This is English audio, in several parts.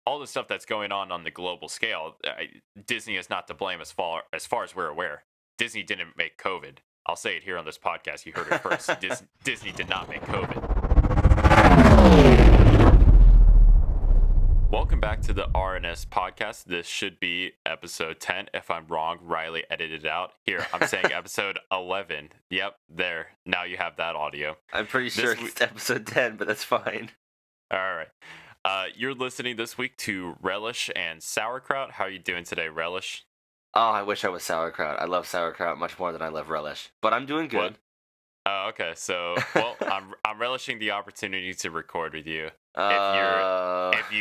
all the stuff that's going on the global scale, Disney is not to blame as far as we're aware. Disney didn't make COVID. I'll say it here on this podcast. You heard it first. Disney did not make COVID. Welcome back to the RNS podcast. This should be episode 10. If I'm wrong, Riley edited it out. Here, I'm saying episode 11. Yep, there. Now you have that audio. I'm pretty sure it's episode 10, but that's fine. All right. You're listening this week to Relish and Sauerkraut. How are you doing today, Relish? Oh, I wish I was sauerkraut. I love sauerkraut much more than I love relish. But I'm doing good. Oh, okay. So, well, I'm relishing the opportunity to record with you. If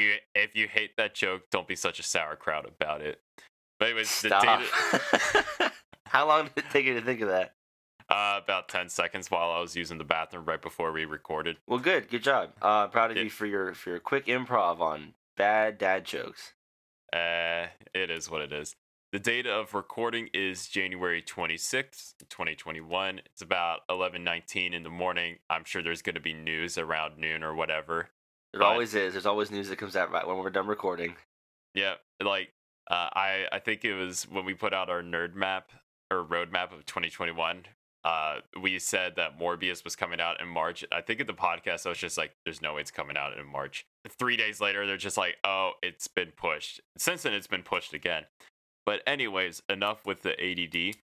you hate that joke, don't be such a sauerkraut about it. But anyways, Stop. How long did it take you to think of that? About 10 seconds while I was using the bathroom right before we recorded. Well, good job. Proud of you for your quick improv on bad dad jokes. It is what it is. The date of recording is January 26th, 2021. It's about 11:19 in the morning. I'm sure there's going to be news around noon or whatever. There always is. There's always news that comes out right when we're done recording. Yeah, like I think it was when we put out our roadmap of 2021. We said that Morbius was coming out in March. I think in the podcast I was just like, "There's no way it's coming out in March." 3 days later, they're just like, "Oh, it's been pushed." Since then, it's been pushed again. But anyways, enough with the ADD.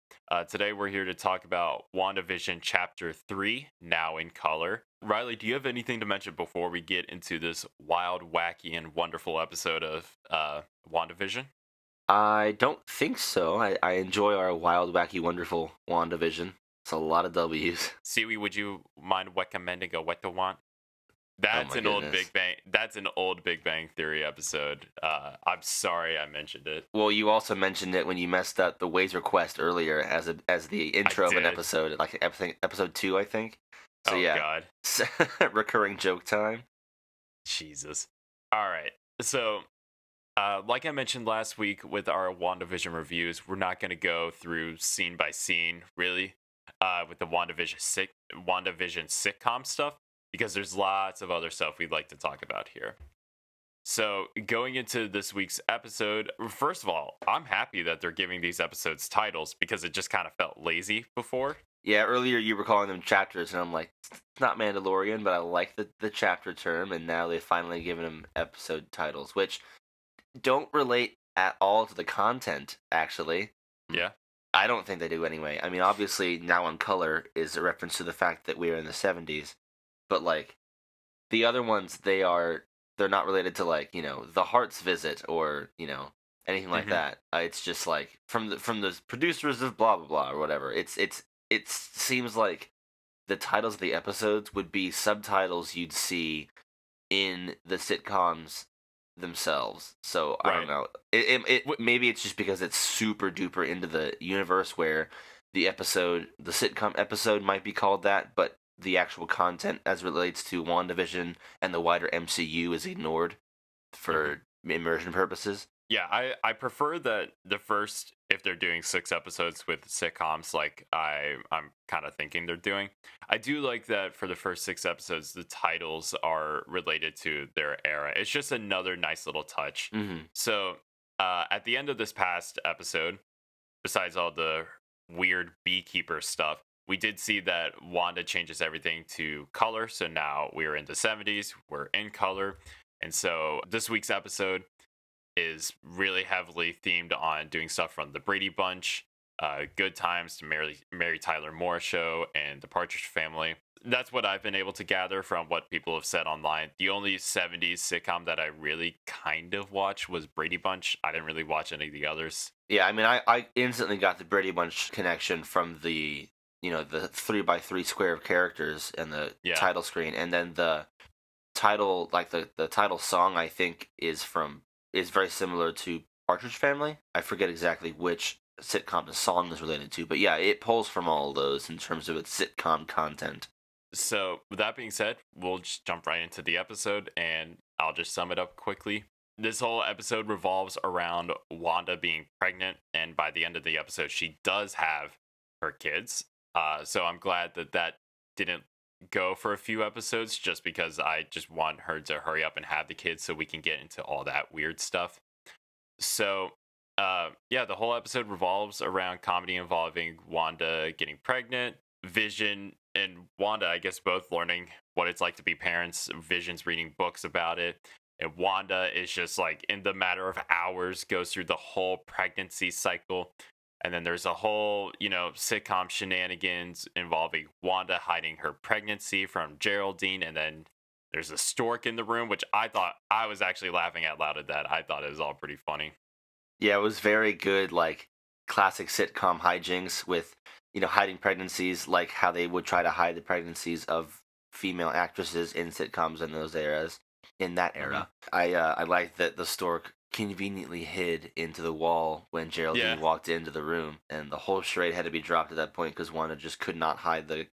Today we're here to talk about WandaVision Chapter 3, now in color. Riley, do you have anything to mention before we get into this wild, wacky, and wonderful episode of WandaVision? I don't think so. I enjoy our wild, wacky, wonderful WandaVision. It's a lot of W's. Siwi, would you mind recommending a what to want? That's an old goodness. Big Bang. That's an old Big Bang Theory episode. I'm sorry I mentioned it. Well, you also mentioned it when you messed up the Ways Request earlier as the intro of an episode, like episode 2, I think. So oh yeah, God, recurring joke time. Jesus. All right. So, like I mentioned last week with our WandaVision reviews, we're not going to go through scene by scene, really, with the WandaVision sitcom stuff, because there's lots of other stuff we'd like to talk about here. So, going into this week's episode, first of all, I'm happy that they're giving these episodes titles because it just kind of felt lazy before. Yeah, earlier you were calling them chapters, and I'm like, it's not Mandalorian, but I like the chapter term, and now they've finally given them episode titles, which don't relate at all to the content, actually. Yeah. I don't think they do anyway. I mean, obviously, Now in Color is a reference to the fact that we're in the 70s, but, like, the other ones, they're not related to, like, The Heart's Visit or, anything like that. It's just, like, from the producers of blah, blah, blah, or whatever. It seems like the titles of the episodes would be subtitles you'd see in the sitcoms themselves. So I don't know. Maybe it's just because it's super duper into the universe where the sitcom episode might be called that, but the actual content as relates to WandaVision and the wider MCU is ignored for immersion purposes. Yeah, I prefer that the first, if they're doing 6 episodes with sitcoms, like I'm kind of thinking they're doing. I do like that for the first 6 episodes, the titles are related to their era. It's just another nice little touch. Mm-hmm. So at the end of this past episode, besides all the weird beekeeper stuff, we did see that Wanda changes everything to color. So now we're in the 70s, we're in color. And so this week's episode is really heavily themed on doing stuff from the Brady Bunch, Good Times, to Mary Tyler Moore Show, and the Partridge Family. That's what I've been able to gather from what people have said online. The only 70s sitcom that I really kind of watched was Brady Bunch. I didn't really watch any of the others. Yeah, I mean, I instantly got the Brady Bunch connection from the 3x3 square of characters and the title screen, and then the title, like the title song, I think is very similar to Partridge Family. I forget exactly which sitcom the song is related to, but yeah, it pulls from all of those in terms of its sitcom content. So, with that being said, we'll just jump right into the episode, and I'll just sum it up quickly. This whole episode revolves around Wanda being pregnant, and by the end of the episode, she does have her kids. So I'm glad that didn't go for a few episodes just because I just want her to hurry up and have the kids so we can get into all that weird stuff. So, yeah, the whole episode revolves around comedy involving Wanda getting pregnant, Vision and Wanda, I guess, both learning what it's like to be parents. Vision's reading books about it. And Wanda is just like, in the matter of hours, goes through the whole pregnancy cycle. And then there's a whole, sitcom shenanigans involving Wanda hiding her pregnancy from Geraldine. And then there's a stork in the room, which I thought I was actually laughing out loud at that. I thought it was all pretty funny. Yeah, it was very good, like classic sitcom hijinks with, hiding pregnancies, like how they would try to hide the pregnancies of female actresses in sitcoms in those eras. In that Hmm. era, I like that the stork conveniently hid into the wall when Yeah. Geraldine walked into the room, and the whole charade had to be dropped at that point because Wanda just could not hide the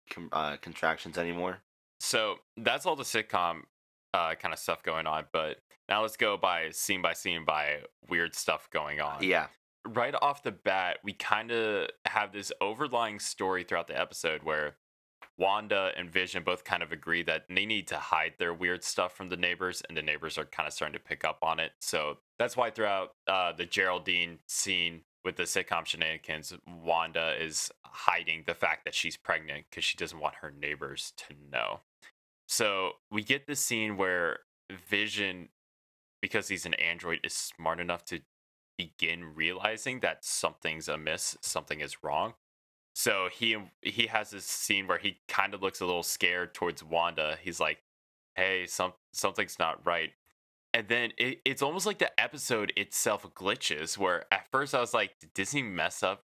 contractions anymore. So that's all the sitcom kind of stuff going on. But now let's go by scene by weird stuff going on. Yeah, Right off the bat, we kind of have this overlying story throughout the episode where Wanda and Vision both kind of agree that they need to hide their weird stuff from the neighbors, and the neighbors are kind of starting to pick up on it. So that's why throughout the Geraldine scene with the sitcom shenanigans, Wanda is hiding the fact that she's pregnant because she doesn't want her neighbors to know. So we get this scene where Vision, because he's an android, is smart enough to begin realizing that something's amiss, something is wrong. So he has this scene where he kind of looks a little scared towards Wanda. He's like, "Hey, something's not right." And then it's almost like the episode itself glitches. Where at first I was like, "Did Disney mess up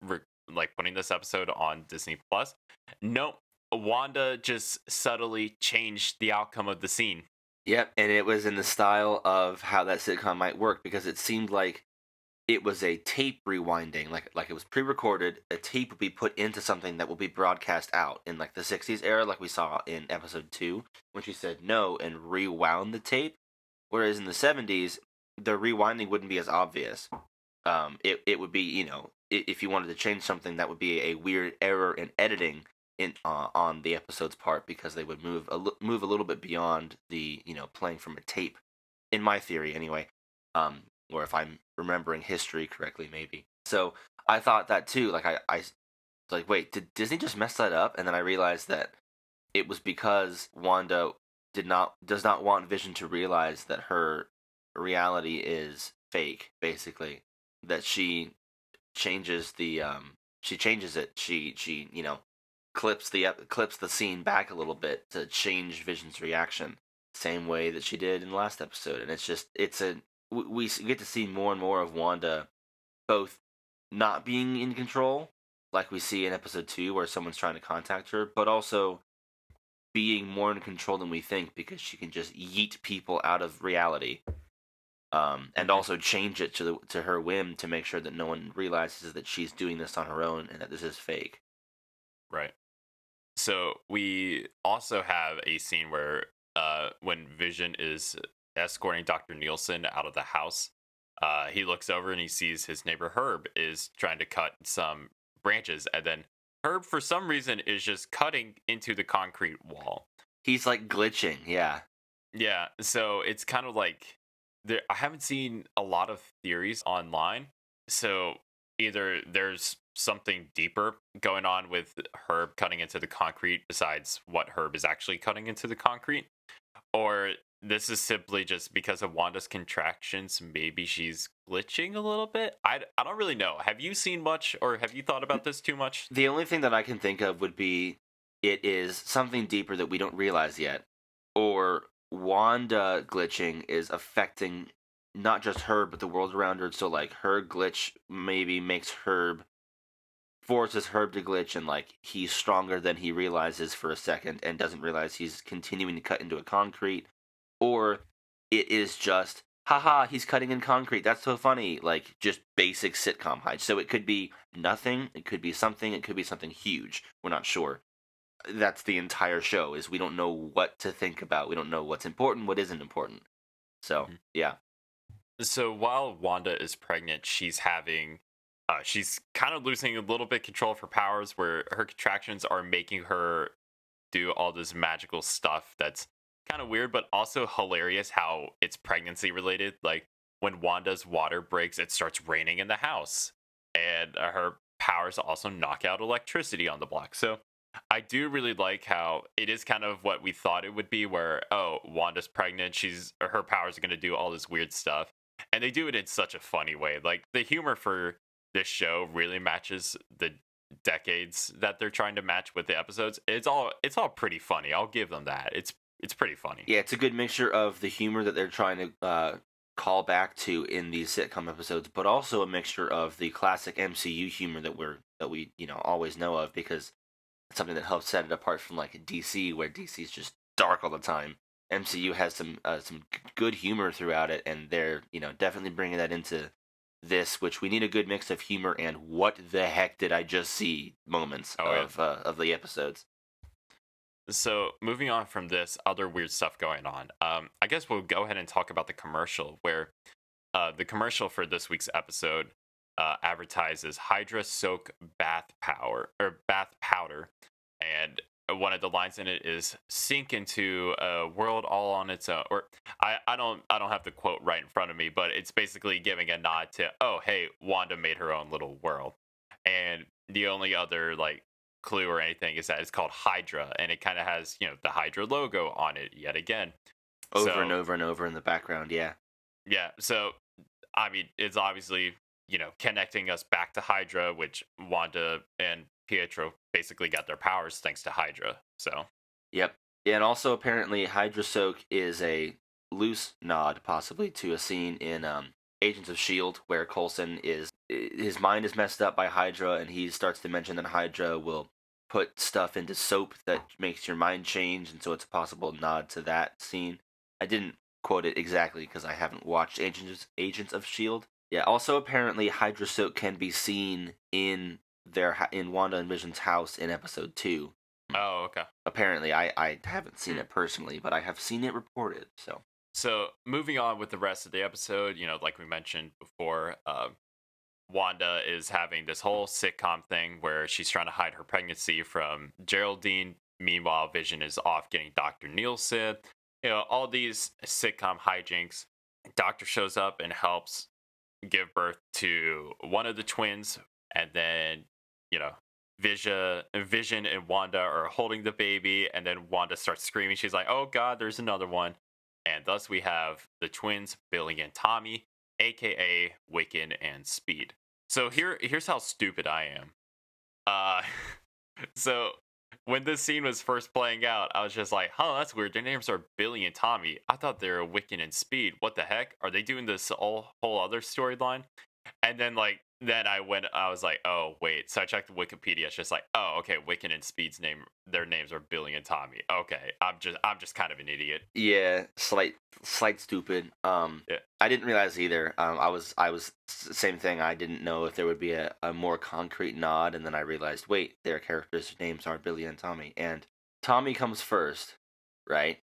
like putting this episode on Disney Plus?" Nope. Wanda just subtly changed the outcome of the scene. yep, and it was in the style of how that sitcom might work because it seemed like it was a tape rewinding, like it was pre-recorded. A tape would be put into something that will be broadcast out in like the '60s era, like we saw in episode 2 when she said no and rewound the tape. Whereas in the '70s, the rewinding wouldn't be as obvious. It would be, if you wanted to change something, that would be a weird error in editing in on the episode's part because they would move a little bit beyond the playing from a tape. In my theory, anyway. Or if I'm remembering history correctly, maybe. So I thought that too. Like I was like, wait, did Disney just mess that up? And then I realized that it was because Wanda does not want Vision to realize that her reality is fake, basically. That she changes it. She clips the scene back a little bit to change Vision's reaction, same way that she did in the last episode. And we get to see more and more of Wanda both not being in control, like we see in episode 2 where someone's trying to contact her, but also being more in control than we think because she can just yeet people out of reality, and Mhm. also change it to her whim to make sure that no one realizes that she's doing this on her own and that this is fake. Right. So we also have a scene where when Vision is escorting Dr. Nielsen out of the house, he looks over and he sees his neighbor Herb is trying to cut some branches, and then Herb for some reason is just cutting into the concrete wall. He's like glitching, yeah. Yeah, so it's kind of like I haven't seen a lot of theories online. So either there's something deeper going on with Herb cutting into the concrete besides what Herb is actually cutting into the concrete, or this is simply just because of Wanda's contractions. Maybe she's glitching a little bit. I don't really know. Have you seen much, or have you thought about this too much? The only thing that I can think of would be it is something deeper that we don't realize yet, or Wanda glitching is affecting not just her but the world around her. So like her glitch maybe makes Herb forces Herb to glitch, and like he's stronger than he realizes for a second and doesn't realize he's continuing to cut into a concrete, or it is just haha he's cutting in concrete, that's so funny, like just basic sitcom height. So it could be nothing, it could be something, it could be something huge, we're not sure. That's the entire show, is we don't know what to think about, we don't know what's important, what isn't important. So Mhm. yeah. So while Wanda is pregnant, she's kind of losing a little bit control of her powers, where her contractions are making her do all this magical stuff that's kind of weird, but also hilarious how it's pregnancy related. Like when Wanda's water breaks, it starts raining in the house, and her powers also knock out electricity on the block. So I do really like how it is kind of what we thought it would be, where oh, Wanda's pregnant, her powers are going to do all this weird stuff, and they do it in such a funny way. Like the humor for this show really matches the decades that they're trying to match with the episodes. It's all pretty funny. I'll give them that. It's pretty funny. Yeah, it's a good mixture of the humor that they're trying to call back to in these sitcom episodes, but also a mixture of the classic MCU humor that we always know of, because it's something that helps set it apart from like DC, where DC is just dark all the time. MCU has some good humor throughout it, and they're definitely bringing that into this, which we need a good mix of humor and what the heck did I just see moments of the episodes. So moving on from this other weird stuff going on, I guess we'll go ahead and talk about the commercial, where the commercial for this week's episode advertises Hydra Soak bath powder, and one of the lines in it is "sink into a world all on its own." Or I don't have the quote right in front of me, but it's basically giving a nod to, oh hey, Wanda made her own little world, and the only other like clue or anything is that it's called Hydra, and it kind of has the Hydra logo on it yet again, Over and over and over in the background. Yeah. yeah. So I mean, it's obviously connecting us back to Hydra, which Wanda and Pietro basically got their powers thanks to Hydra. So Yep. Yeah, and also apparently Hydra Soak is a loose nod possibly to a scene in Agents of Shield, where Coulson his mind is messed up by Hydra, and he starts to mention that Hydra will put stuff into soap that makes your mind change, and so it's a possible nod to that scene. I didn't quote it exactly because I haven't watched Agents of Shield. Yeah. Also, apparently Hydra Soak can be seen in in Wanda and Vision's house in episode 2. oh, okay. Apparently, I haven't seen it personally, but I have seen it reported. So moving on with the rest of the episode, like we mentioned before, Wanda is having this whole sitcom thing where she's trying to hide her pregnancy from Geraldine. Meanwhile, Vision is off getting Dr. Nielsen. All these sitcom hijinks. Doctor shows up and helps give birth to one of the twins, and then Vision and Wanda are holding the baby, and then Wanda starts screaming. She's like, "Oh God, there's another one!" And thus we have the twins, Billy and Tommy, aka Wiccan and Speed. So here's how stupid I am. Uh, so when this scene was first playing out, I was just like, "Huh, that's weird. Their names are Billy and Tommy. I thought they were Wiccan and Speed. What the heck? Are they doing this whole other storyline?" And then I was like, oh wait. So I checked the Wikipedia. It's just like, oh okay, Wiccan and Speed's their names are Billy and Tommy. Okay, I'm just kind of an idiot. Yeah, slight stupid. Yeah. I didn't realize either. I was same thing. I didn't know if there would be a more concrete nod, and then I realized, wait, their characters' names are Billy and Tommy, and Tommy comes first, right?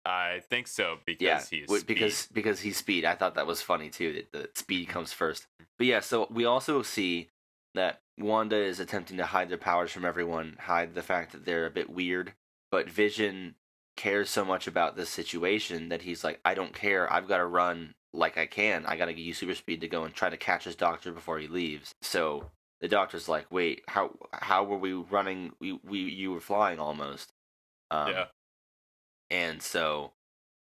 I think so, Yeah, because he's because he's Speed. I thought that was funny too, that the Speed comes first. But yeah, so we also see that Wanda is attempting to hide their powers from everyone, hide the fact that they're a bit weird. But Vision cares so much about this situation that he's like, I don't care. I've got to run like I can. I got to use super speed to go and try to catch his doctor before he leaves. So the doctor's like, wait, how were we running? You were flying almost. Yeah. And so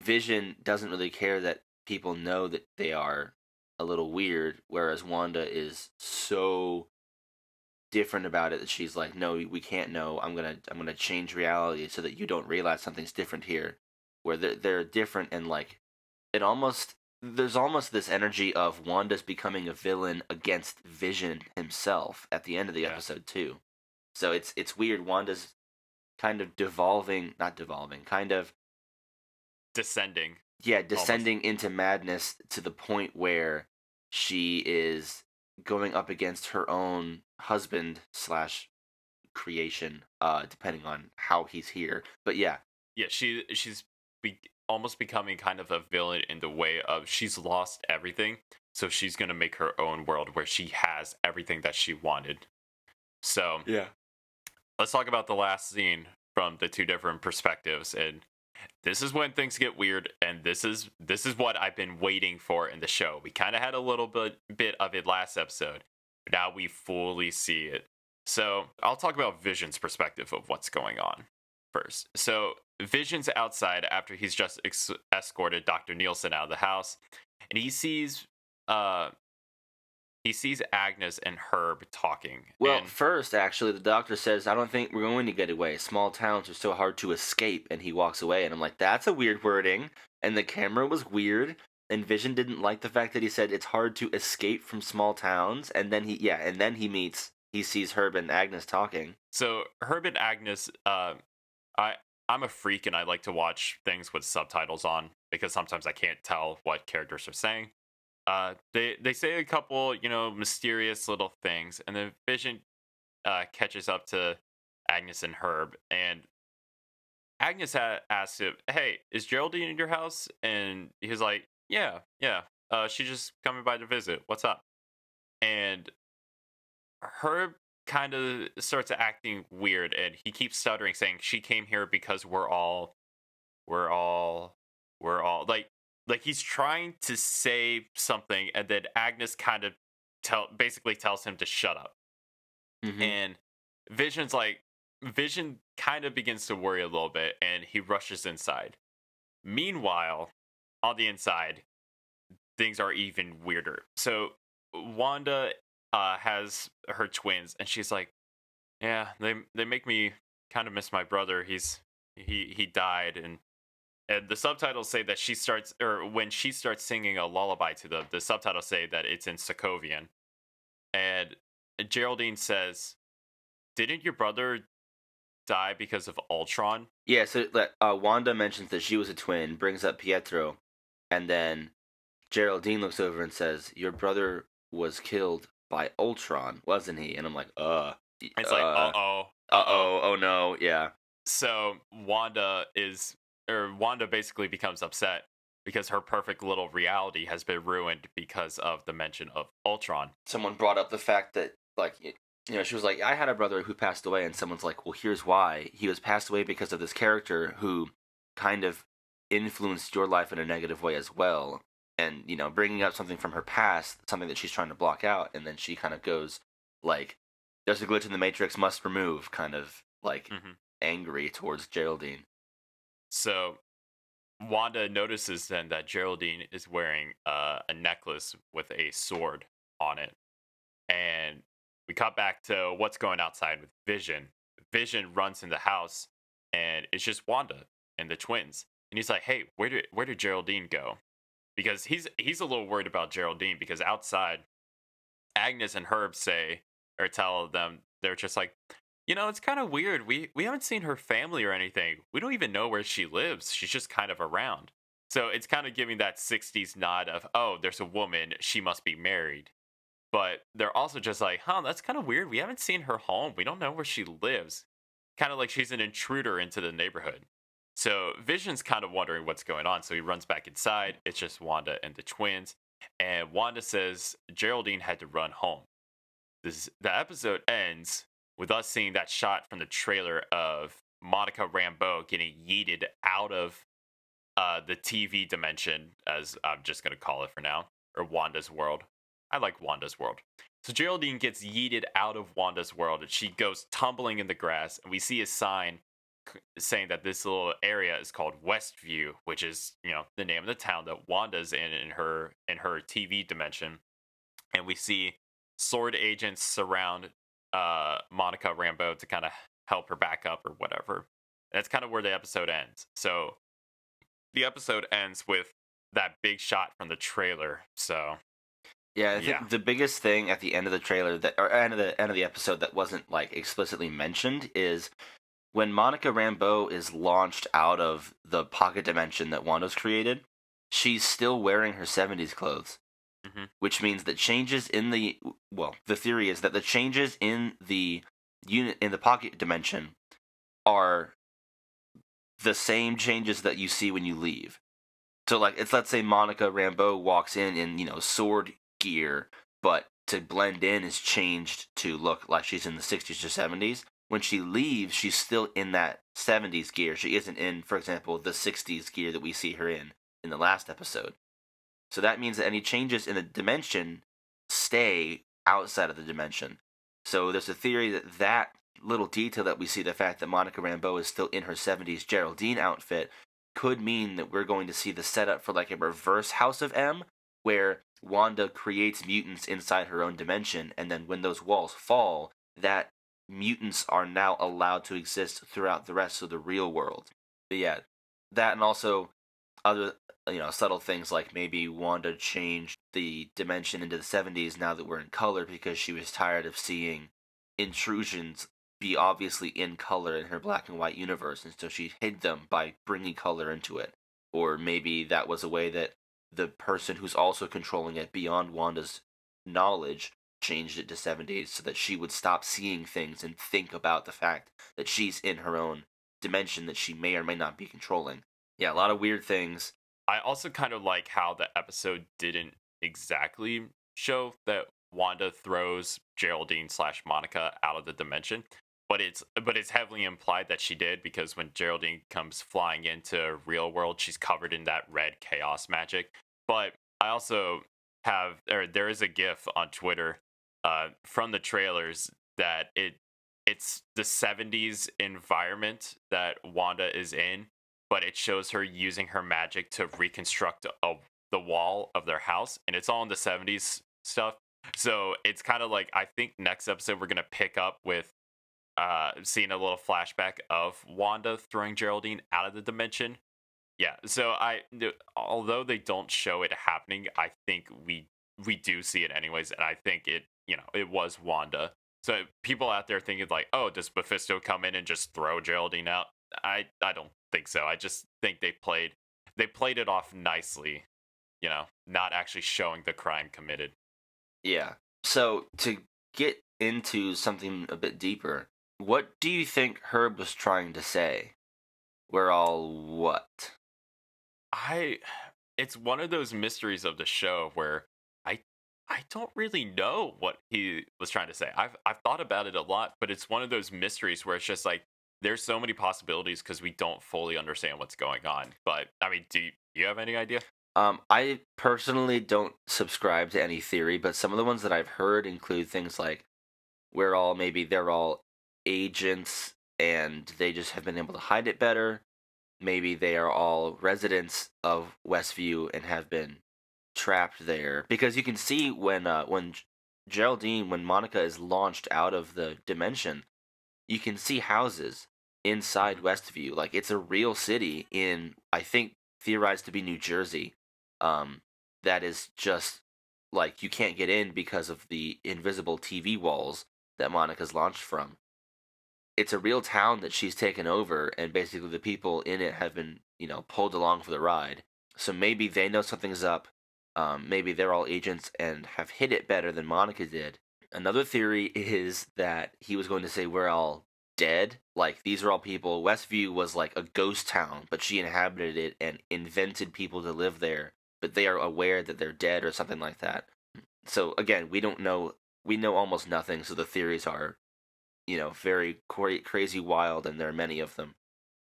Vision doesn't really care that people know that they are a little weird, whereas Wanda is so different about it that she's like, no, we can't know. I'm gonna change reality so that you don't realize something's different here. Where they're different, and like there's almost this energy of Wanda's becoming a villain against Vision himself at the end of the episode too. So it's weird. Wanda's kind of kind of descending. Yeah, descending into madness to the point where she is going up against her own husband slash creation, depending on how he's here. But yeah, she's almost becoming kind of a villain in the way of she's lost everything, so she's gonna make her own world where she has everything that she wanted. So yeah, let's talk about the last scene from the two different perspectives, and this is when things get weird, and this is what I've been waiting for in the show. We kind of had a little bit of it last episode, but now we fully see it. So I'll talk about Vision's perspective of what's going on first. So Vision's outside after he's just escorted Dr. Nielsen out of the house, and uh he sees Agnes and Herb talking. Well, And first, actually, the doctor says, I don't think we're going to get away. Small towns are so hard to escape. And he walks away. And I'm like, that's a weird wording. And the camera was weird. And Vision didn't like the fact that he said it's hard to escape from small towns. And then he sees Herb and Agnes talking. so Herb and Agnes, I'm a freak and I like to watch things with subtitles on because sometimes I can't tell what characters are saying. They say a couple, mysterious little things, and then Vision catches up to Agnes and Herb, and Agnes asks him, "Hey, is Geraldine in your house?" And he's like, "Yeah, yeah. She's just coming by to visit. What's up?" And Herb kind of starts acting weird, and he keeps stuttering, saying, "She came here because we're all, we're all like he's trying to say something, and then Agnes kind of basically tells him to shut up." Hmm. And Vision's like, Vision kind of begins to worry a little bit, and he rushes inside. Meanwhile, on the inside, things are even weirder. So Wanda has her twins, and she's like, "Yeah, they make me kind of miss my brother. He died." And the subtitles say that when she starts singing a lullaby to them, the subtitles say that it's in Sokovian. And Geraldine says, "Didn't your brother die because of Ultron?" Yeah, so Wanda mentions that she was a twin, brings up Pietro. And then Geraldine looks over and says, your brother was killed by Ultron, wasn't he? And I'm like, It's like, uh, uh-oh. oh no, yeah. So Wanda basically becomes upset because her perfect little reality has been ruined because of the mention of Ultron. Someone brought up the fact that, like, she was like, I had a brother who passed away, and someone's like, well, here's why. He was passed away because of this character who kind of influenced your life in a negative way as well. And, bringing up something from her past, something that she's trying to block out, and then she kind of goes, like, there's a glitch in the Matrix, must remove, kind of, like, angry towards Geraldine. So Wanda notices then that Geraldine is wearing a necklace with a sword on it. And we cut back to what's going outside with Vision. Vision runs in the house, and it's just Wanda and the twins. And he's like, "Hey, where did Geraldine go?" Because he's a little worried about Geraldine, because outside, Agnes and Herb tell them, they're just like, "It's kind of weird. We haven't seen her family or anything. We don't even know where she lives. She's just kind of around." So it's kind of giving that 60s nod of, oh, there's a woman, she must be married. But they're also just like, huh, that's kind of weird. We haven't seen her home. We don't know where she lives. Kind of like she's an intruder into the neighborhood. So Vision's kind of wondering what's going on. So he runs back inside. It's just Wanda and the twins. And Wanda says Geraldine had to run home. The episode ends with us seeing that shot from the trailer of Monica Rambeau getting yeeted out of the TV dimension, as I'm just going to call it for now, or Wanda's world. I like Wanda's world. So Geraldine gets yeeted out of Wanda's world, and she goes tumbling in the grass, and we see a sign saying that this little area is called Westview, which is, the name of the town that Wanda's in her TV dimension. And we see sword agents surround Monica Rambeau to kind of help her back up or whatever. That's kind of where the episode ends. So the episode ends with that big shot from the trailer. So yeah, I think the biggest thing at the end of the trailer or end of the episode that wasn't like explicitly mentioned is when Monica Rambeau is launched out of the pocket dimension that Wanda's created, she's still wearing her 70s clothes. Which means that changes in the theory is that the changes in the unit in the pocket dimension are the same changes that you see when you leave. So, like, let's say Monica Rambeau walks in sword gear, but to blend in is changed to look like she's in the 60s or 70s. when she leaves, she's still in that 70s gear. She isn't in, for example, the 60s gear that we see her in the last episode. So that means that any changes in the dimension stay outside of the dimension. So there's a theory that that little detail that we see, the fact that Monica Rambeau is still in her 70s Geraldine outfit, could mean that we're going to see the setup for like a reverse House of M, where Wanda creates mutants inside her own dimension, and then when those walls fall, that mutants are now allowed to exist throughout the rest of the real world. But yeah, that and also other subtle things like maybe Wanda changed the dimension into the 70s now that we're in color because she was tired of seeing intrusions be obviously in color in her black and white universe, and so she hid them by bringing color into it. Or maybe that was a way that the person who's also controlling it beyond Wanda's knowledge changed it to 70s so that she would stop seeing things and think about the fact that she's in her own dimension that she may or may not be controlling. Yeah, a lot of weird things. I also kind of like how the episode didn't exactly show that Wanda throws Geraldine slash Monica out of the dimension, but it's heavily implied that she did, because when Geraldine comes flying into real world, she's covered in that red chaos magic. But I also there is a GIF on Twitter from the trailers that it's the 70s environment that Wanda is in, but it shows her using her magic to reconstruct the wall of their house, and it's all in the 70s stuff. So it's kind of like, I think next episode we're gonna pick up with seeing a little flashback of Wanda throwing Geraldine out of the dimension. Yeah, so although they don't show it happening, I think we do see it anyways, and I think it was Wanda. So people out there thinking like, oh, does Mephisto come in and just throw Geraldine out? I don't think so. I just think they played it off nicely, not actually showing the crime committed. Yeah. So to get into something a bit deeper, what do you think Herb was trying to say? We're all what? I It's one of those mysteries of the show where I I don't really know what he was trying to say. I've thought about it a lot, but it's one of those mysteries where it's just like there's so many possibilities because we don't fully understand what's going on. But I mean, do you have any idea? I personally don't subscribe to any theory, but some of the ones that I've heard include things like maybe they're all agents and they just have been able to hide it better. Maybe they are all residents of Westview and have been trapped there, because you can see when Monica is launched out of the dimension, you can see houses inside Mhm. Westview. Like it's a real city in, I think, theorized to be New Jersey. Um, that is just like you can't get in because of the invisible TV walls that Monica's launched from. It's a real town that she's taken over, and basically the people in it have been, pulled along for the ride. So maybe they know something's up. Maybe they're all agents and have hid it better than Monica did. Another theory is that he was going to say we're all dead. Like these are all people. Westview was like a ghost town, but she inhabited it and invented people to live there. But they are aware that they're dead or something like that. So again, we don't know. We know almost nothing. So the theories are, very crazy wild, and there are many of them.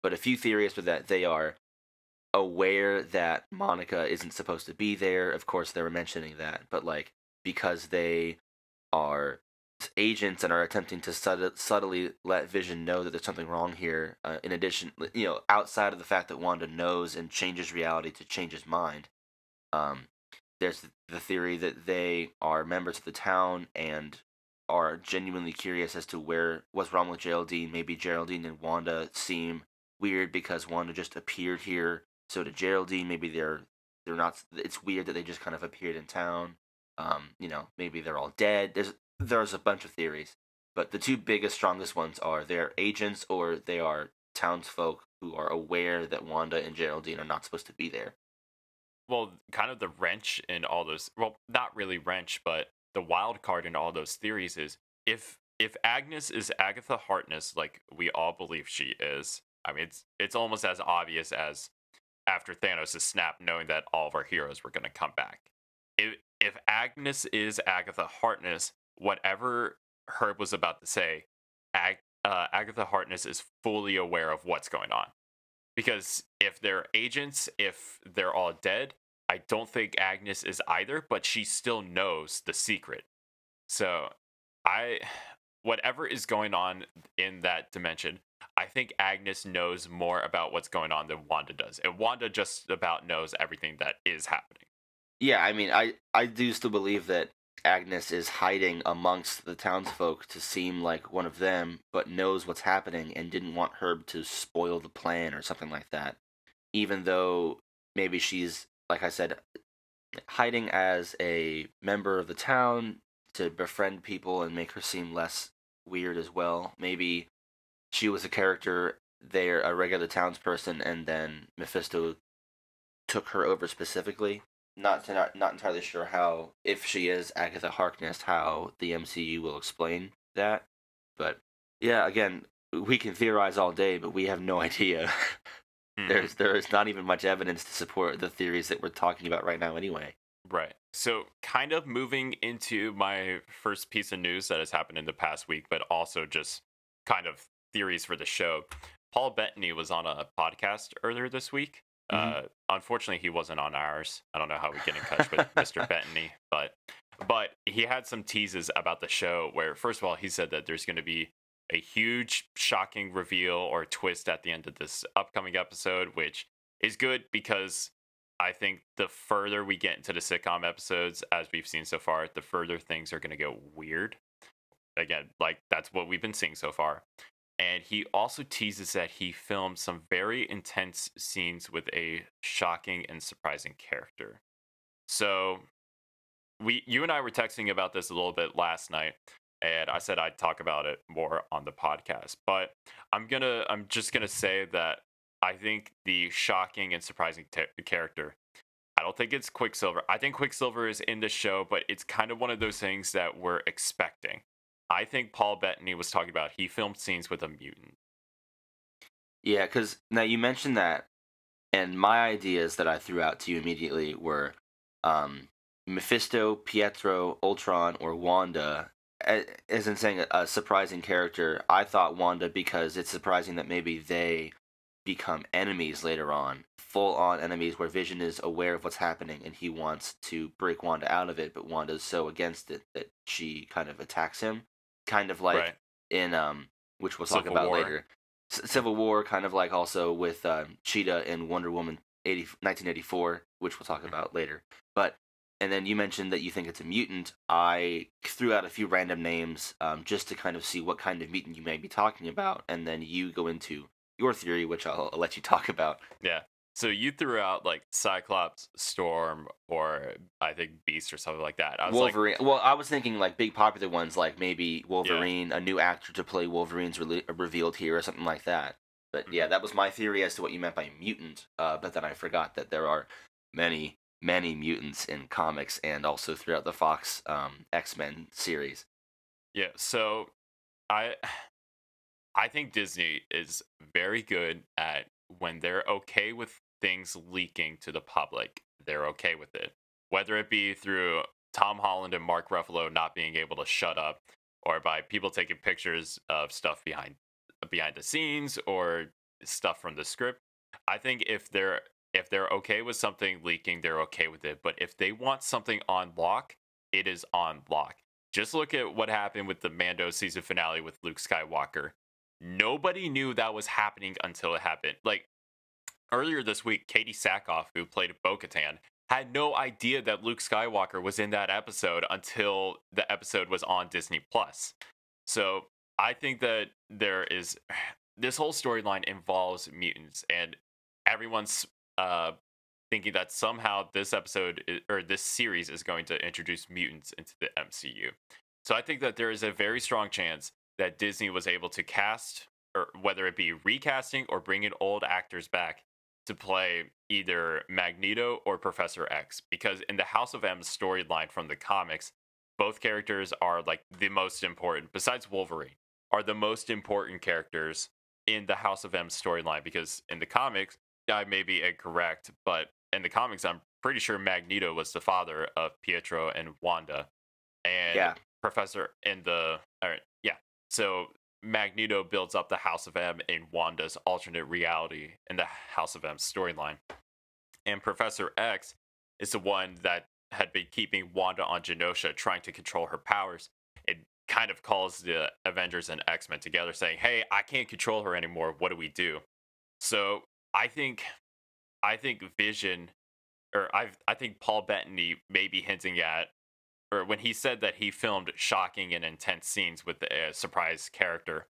But a few theories are that they are aware that Monica isn't supposed to be there. Of course, they were mentioning that, but like because they are agents and are attempting to subtly let Vision know that there's something wrong here. In addition, outside of the fact that Wanda knows and changes reality to change his mind, um, there's the theory that they are members of the town and are genuinely curious as to what's wrong with Geraldine. Maybe Geraldine and Wanda seem weird because Wanda just appeared here. So to Geraldine, maybe they're not. It's weird that they just kind of appeared in town. Maybe they're all dead. There's a bunch of theories, but the two biggest, strongest ones are they're agents or they are townsfolk who are aware that Wanda and Geraldine are not supposed to be there. Well, kind of the wrench in all those, well, not really wrench, but the wild card in all those theories is if Agnes is Agatha Harkness, like we all believe she is. I mean, it's almost as obvious as after Thanos' snap, knowing that all of our heroes were going to come back. If Agnes is Agatha Harkness, whatever Herb was about to say, Agatha Harkness is fully aware of what's going on. Because if they're agents, if they're all dead, I don't think Agnes is either, but she still knows the secret. So I whatever is going on in that dimension, I think Agnes knows more about what's going on than Wanda does. And Wanda just about knows everything that is happening. Yeah, I mean, I do still believe that Agnes is hiding amongst the townsfolk to seem like one of them, but knows what's happening and didn't want Herb to spoil the plan or something like that. Even though maybe she's, like I said, hiding as a member of the town to befriend people and make her seem less weird as well. Maybe she was a character there, a regular townsperson, and then Mephisto took her over specifically. Not entirely sure how, if she is Agatha Harkness, how the MCU will explain that. But yeah, again, we can theorize all day, but we have no idea. Hmm. There is not even much evidence to support the theories that we're talking about right now anyway. Right. So, kind of moving into my first piece of news that has happened in the past week, but also just kind of theories for the show. Paul Bettany was on a podcast earlier this week. Hmm. Unfortunately, he wasn't on ours. I don't know how we get in touch with Mr. Bettany, but he had some teases about the show where, first of all, he said that there's going to be a huge, shocking reveal or twist at the end of this upcoming episode, which is good because I think the further we get into the sitcom episodes, as we've seen so far, the further things are going to get weird. Again, like that's what we've been seeing so far. And he also teases that he filmed some very intense scenes with a shocking and surprising character. So you and I were texting about this a little bit last night, and I said I'd talk about it more on the podcast. But I'm just gonna say that I think the shocking and surprising character. I don't think it's Quicksilver. I think Quicksilver is in the show, but it's kind of one of those things that we're expecting. I think Paul Bettany was talking about he filmed scenes with a mutant. Yeah, because now you mentioned that, and my ideas that I threw out to you immediately were Mephisto, Pietro, Ultron, or Wanda. As in saying a surprising character, I thought Wanda because it's surprising that maybe they become enemies later on, full on enemies where Vision is aware of what's happening and he wants to break Wanda out of it, but Wanda's so against it that she kind of attacks him, kind of like Right. in which we'll talk Civil about War. later. Civil War, kind of like also with Cheetah in Wonder Woman 1984, which we'll talk Mhm. about later. But and then you mentioned that you think it's a mutant. I threw out a few random names just to kind of see what kind of mutant you may be talking about, and then you go into your theory, which I'll let you talk about. Yeah. So you threw out like Cyclops, Storm, or I think Beast or something like that. I was like, Wolverine. Well, I was thinking like big popular ones, like maybe yeah. Wolverine, a new actor to play Wolverine's revealed here, or something like that. But yeah, Mhm. that was my theory as to what you meant by mutant. But then I forgot that there are many, many mutants in comics and also throughout the Fox X-Men series. Yeah. So I I think Disney is very good at when they're okay with things leaking to the public, they're okay with it. Whether it be through Tom Holland and Mark Ruffalo not being able to shut up, or by people taking pictures of stuff behind the scenes or stuff from the script. I think if they're okay with something leaking, they're okay with it. But if they want something on lock, it is on lock. Just look at what happened with the Mando season finale with Luke Skywalker. Nobody knew that was happening until it happened. Like earlier this week, Katie Sackhoff, who played Bo-Katan, had no idea that Luke Skywalker was in that episode until the episode was on Disney Plus. So I think that there is this whole storyline involves mutants, and everyone's thinking that somehow this or this series is going to introduce mutants into the MCU. So I think that there is a very strong chance that Disney was able to cast, or whether it be recasting or bringing old actors back to play either Magneto or Professor X. Because in the House of M storyline from the comics, both characters are like the most important, besides Wolverine, are the most important characters in the House of M storyline. Because in the comics, I may be incorrect, but in the comics, I'm pretty sure Magneto was the father of Pietro and Wanda, and Yeah, Professor in the, all right, yeah. So Magneto builds up the House of M in Wanda's alternate reality in the House of M storyline. And Professor X is the one that had been keeping Wanda on Genosha, trying to control her powers. It kind of calls the Avengers and X-Men together, saying, "Hey, I can't control her anymore. What do we do?" So I think Vision, I think Paul Bettany may be hinting at, or when he said that he filmed shocking and intense scenes with the surprise character,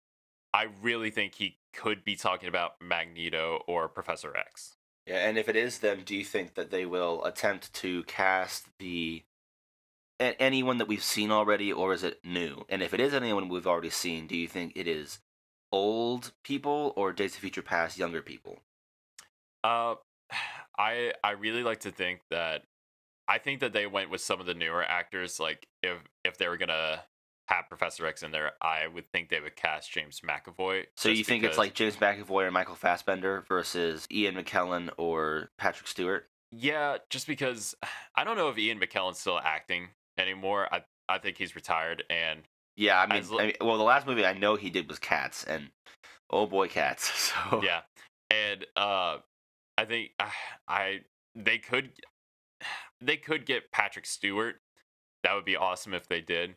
I really think he could be talking about Magneto or Professor X. Yeah, and if it is them, do you think that they will attempt to cast anyone that we've seen already, or is it new? And if it is anyone we've already seen, do you think it is old people or Days of Future Past younger people? Uh, I really like to think that I think that they went with some of the newer actors. Like if they were gonna have Professor X in there, I would think they would cast James McAvoy. So you Just think it's because, like James McAvoy or Michael Fassbender versus Ian McKellen or Patrick Stewart? yeah, just because I don't know if Ian McKellen's still acting anymore. I think he's retired, and Yeah, as well, the last movie I know he did was Cats, and oh boy, Cats. So yeah, and I think I they could they could get Patrick Stewart. That would be awesome if they did.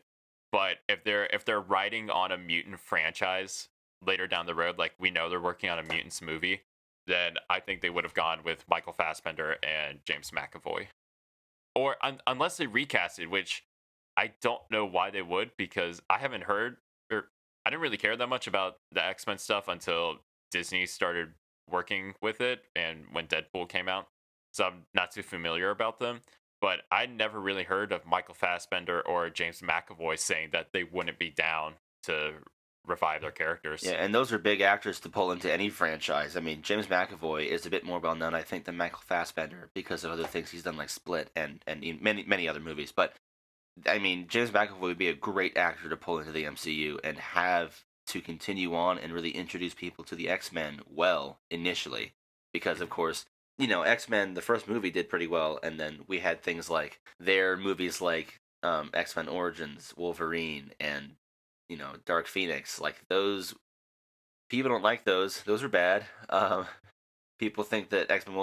But if they're writing on a mutant franchise later down the road, like we know they're working on a mutants movie, then I think they would have gone with Michael Fassbender and James McAvoy. Or unless they recasted, which I don't know why they would, because I haven't heard, or I didn't really care that much about the X-Men stuff until Disney started working with it and when Deadpool came out. So I'm not too familiar about them. But I never really heard of Michael Fassbender or James McAvoy saying that they wouldn't be down to revive their yeah, characters. and those are big actors to pull into any franchise. I mean, James McAvoy is a bit more well known, I think, than Michael Fassbender because of other things he's done, like Split and in many other movies. But I mean, James McAvoy would be a great actor to pull into the MCU and have to continue on and really introduce people to the X Men well initially, because of course, X Men the first movie did pretty well, and then we had things like their movies like X Men Origins, Wolverine, and Dark Phoenix. Like those, people don't like those. Those are bad. People think that X Men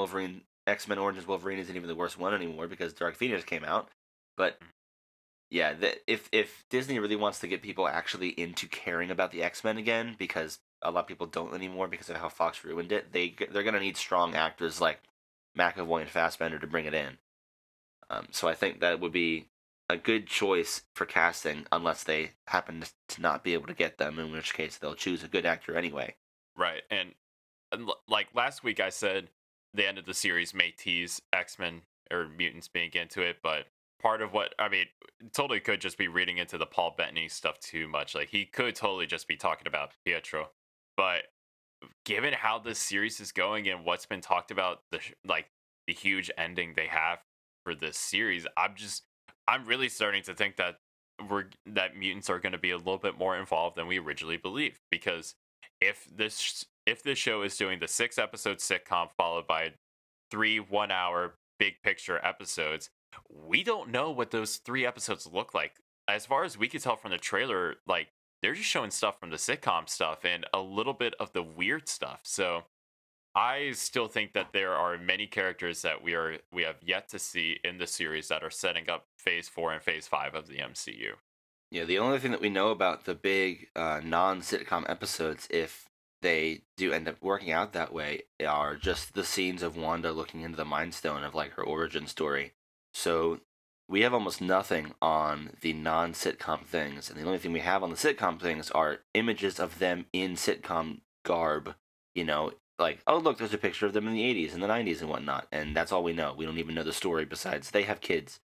Origins Wolverine isn't even the worst one anymore because Dark Phoenix came out, but yeah, if Disney really wants to get people actually into caring about the X Men again, because a lot of people don't anymore because of how Fox ruined it, they're gonna need strong actors like McAvoy and Fassbender to bring it in. So I think that would be a good choice for casting, unless they happen to not be able to get them, in which case they'll choose a good actor anyway. Right. And like last week, I said the end of the series may tease X-Men or mutants being into it, but part of what I mean, totally could just be reading into the Paul Bettany stuff too much. Like he could totally just be talking about Pietro. But given how this series is going and what's been talked about, like the huge ending they have for this series, I'm really starting to think that that mutants are going to be a little bit more involved than we originally believed. Because if this show is doing the 6 episode sitcom followed by 3 1 hour big picture episodes, we don't know what those 3 episodes look like. As far as we could tell from the trailer, like they're just showing stuff from the sitcom stuff and a little bit of the weird stuff. So I still think that there are many characters that we have yet to see in the series that are setting up phase 4 and phase 5 of the MCU. Yeah, the only thing that we know about the big non-sitcom episodes, if they do end up working out that way, are just the scenes of Wanda looking into the Mind Stone of like her origin story. So we have almost nothing on the non-sitcom things, and the only thing we have on the sitcom things are images of them in sitcom garb. Like, oh look, there's a picture of them in the '80s and the '90s and whatnot, and that's all we know. We don't even know the story besides they have kids.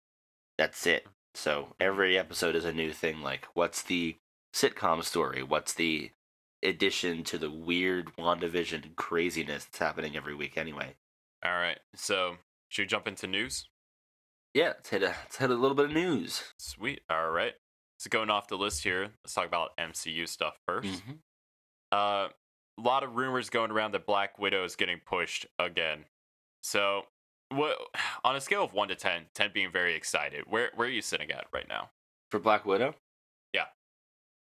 That's it. So every episode is a new thing. Like, what's the sitcom story? What's the addition to the weird WandaVision craziness that's happening every week anyway? All right, so should we jump into news? Yeah, let's hit a little bit of news. Sweet. All right. So going off the list here, let's talk about MCU stuff first. Hmm. A lot of rumors going around that Black Widow is getting pushed again. So, what on a scale of 1 to 10, 10 being very excited, where are you sitting at right now? For Black Widow? Yeah.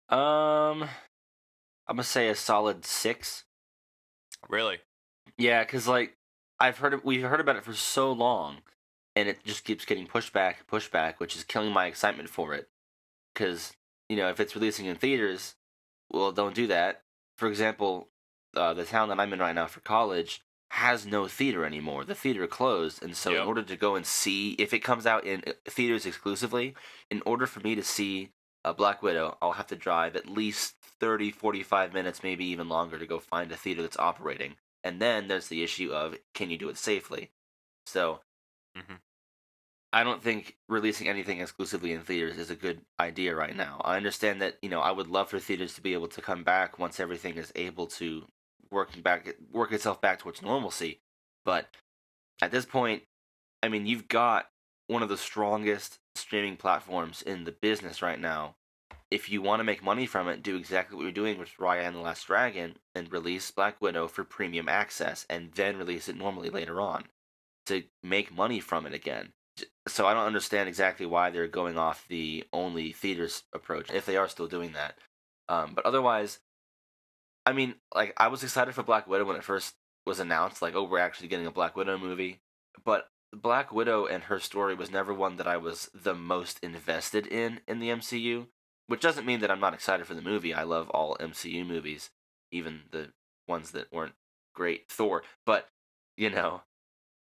Um, I'm gonna say a solid 6. Really? Yeah, because like we've heard about it for so long, and it just keeps getting pushed back, which is killing my excitement for it. Because if it's releasing in theaters, well, don't do that. For example, the town that I'm in right now for college has no theater anymore. The theater closed, and so in Yep. order to go and see if it comes out in theaters exclusively, in order for me to see a Black Widow, I'll have to drive at least 30, 45 minutes, maybe even longer to go find a theater that's operating. And then there's the issue of can you do it safely? So Hmm. I don't think releasing anything exclusively in theaters is a good idea right now. I understand that, I would love for theaters to be able to come back once everything is able to work itself back towards normalcy. But at this point, I mean, you've got one of the strongest streaming platforms in the business right now. If you want to make money from it, do exactly what you're doing with Raya and the Last Dragon and release Black Widow for premium access and then release it normally later on to make money from it again. So I don't understand exactly why they're going off the only theaters approach if they are still doing that. But otherwise, I mean, like I was excited for Black Widow when it first was announced, like, oh, we're actually getting a Black Widow movie. But Black Widow and her story was never one that I was the most invested in the MCU. Which doesn't mean that I'm not excited for the movie. I love all MCU movies, even the ones that weren't great. Thor, but you know,